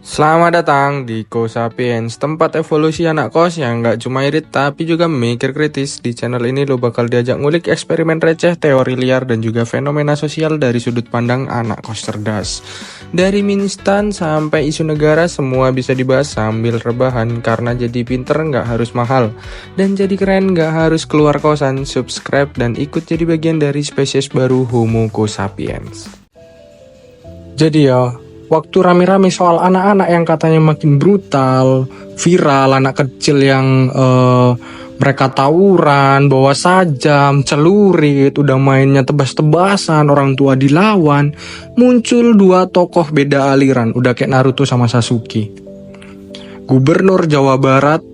Selamat datang di Kosapiens, tempat evolusi anak kos yang nggak cuma irit tapi juga mikir kritis. Di channel ini lo bakal diajak ngulik eksperimen receh, teori liar, dan juga fenomena sosial dari sudut pandang anak kos cerdas. Dari mie instan sampai isu negara, semua bisa dibahas sambil rebahan. Karena jadi pinter nggak harus mahal, dan jadi keren nggak harus keluar kosan. Subscribe dan ikut jadi bagian dari spesies baru Homo Kosapiens. Jadi ya, waktu rame-rame soal anak-anak yang katanya makin brutal, viral, anak kecil yang mereka tawuran, bawa sajam, celurit, udah mainnya tebas-tebasan, orang tua dilawan, muncul dua tokoh beda aliran, udah kayak Naruto sama Sasuke. Gubernur Jawa Barat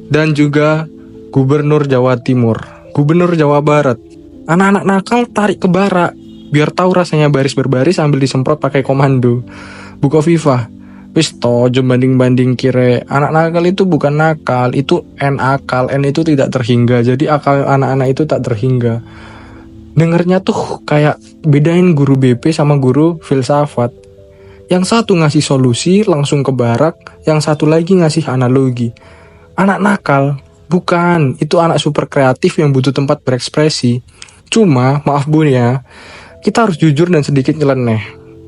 dan juga Gubernur Jawa Timur. Gubernur Jawa Barat, anak-anak nakal tarik ke barak, biar tahu rasanya baris berbaris sambil disemprot pakai komando. Buko Viva, wis tojo banding-banding kire. Anak nakal itu bukan nakal, itu akal. N itu tidak terhingga, jadi akal anak-anak itu tak terhingga. Dengernya tuh kayak bedain guru BP sama guru filsafat. Yang satu ngasih solusi langsung ke barak, yang satu lagi ngasih analogi. Anak nakal, bukan, itu anak super kreatif yang butuh tempat berekspresi. Cuma, maaf bun ya, kita harus jujur dan sedikit nyeleneh.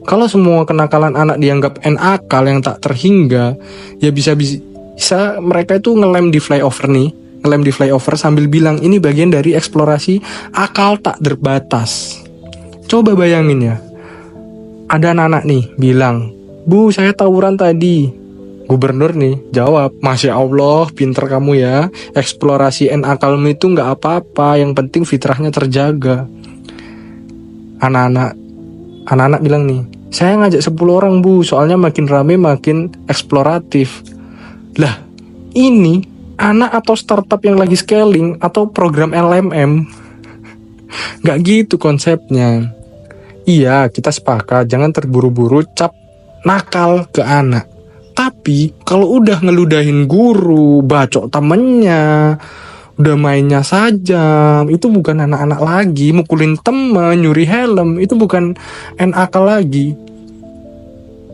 Kalau semua kenakalan anak dianggap akal yang tak terhingga, ya bisa mereka itu ngelem di flyover sambil bilang ini bagian dari eksplorasi akal tak terbatas. Coba bayangin ya, ada anak-anak nih bilang, "Bu, saya tawuran tadi." Gubernur nih jawab, "Masya Allah, pinter kamu ya. Eksplorasi akalmu itu nggak apa-apa, yang penting fitrahnya terjaga." Anak-anak bilang nih, "Saya ngajak 10 orang bu, soalnya makin rame makin eksploratif." Lah, ini anak atau startup yang lagi scaling atau program LMM? Gak gitu konsepnya. Iya, kita sepakat jangan terburu-buru cap nakal ke anak. Tapi kalau udah ngeludahin guru, bacok temennya, udah mainnya saja, itu bukan anak-anak lagi. Mukulin temen, nyuri helm, itu bukan akal lagi.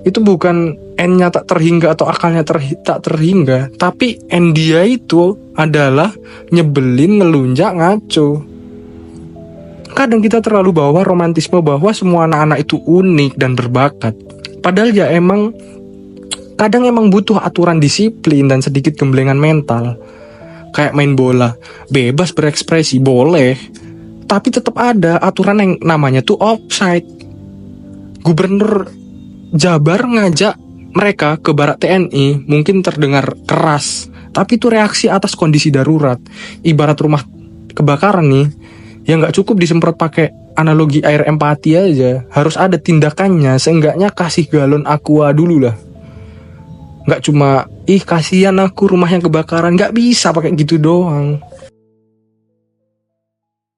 Itu bukan N-nya tak terhingga atau akalnya tak terhingga. Tapi N dia itu adalah nyebelin, ngelunjak, ngaco. Kadang kita terlalu bawa romantisme bahwa semua anak-anak itu unik dan berbakat. Padahal ya kadang emang butuh aturan disiplin dan sedikit gemblengan mental. Kayak main bola, bebas berekspresi, boleh, tapi tetap ada aturan yang namanya tuh offside. Gubernur Jabar ngajak mereka ke barak TNI, mungkin terdengar keras, tapi itu reaksi atas kondisi darurat. Ibarat rumah kebakaran nih, ya nggak cukup disemprot pakai analogi air empati aja, harus ada tindakannya. Seenggaknya kasih galon aqua dulu lah. Nggak cuma, kasihan aku rumahnya kebakaran. Nggak bisa pakai gitu doang.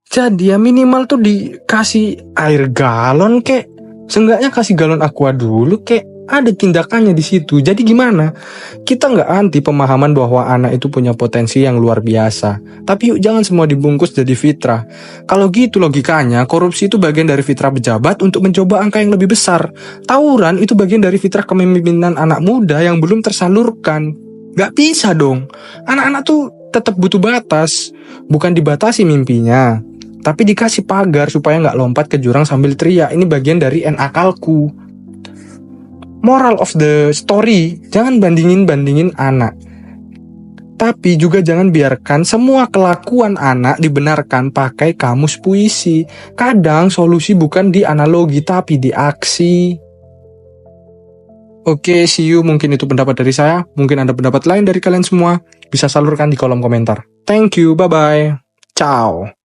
Jadi ya minimal tuh dikasih air galon kek. Seenggaknya kasih galon aqua dulu kek. Ada tindakannya di situ. Jadi gimana? Kita nggak anti pemahaman bahwa anak itu punya potensi yang luar biasa. Tapi yuk jangan semua dibungkus jadi fitrah. Kalau gitu logikanya, korupsi itu bagian dari fitrah pejabat untuk mencoba angka yang lebih besar. Tawuran itu bagian dari fitrah kepemimpinan anak muda yang belum tersalurkan. Nggak bisa dong. Anak-anak tuh tetap butuh batas. Bukan dibatasi mimpinya, tapi dikasih pagar supaya nggak lompat ke jurang sambil teriak, "Ini bagian dari akalku." Moral of the story, jangan bandingin anak. Tapi juga jangan biarkan semua kelakuan anak dibenarkan pakai kamus puisi. Kadang solusi bukan di analogi tapi di aksi. Oke, see you. Mungkin itu pendapat dari saya. Mungkin ada pendapat lain dari kalian semua. Bisa salurkan di kolom komentar. Thank you, bye-bye. Ciao.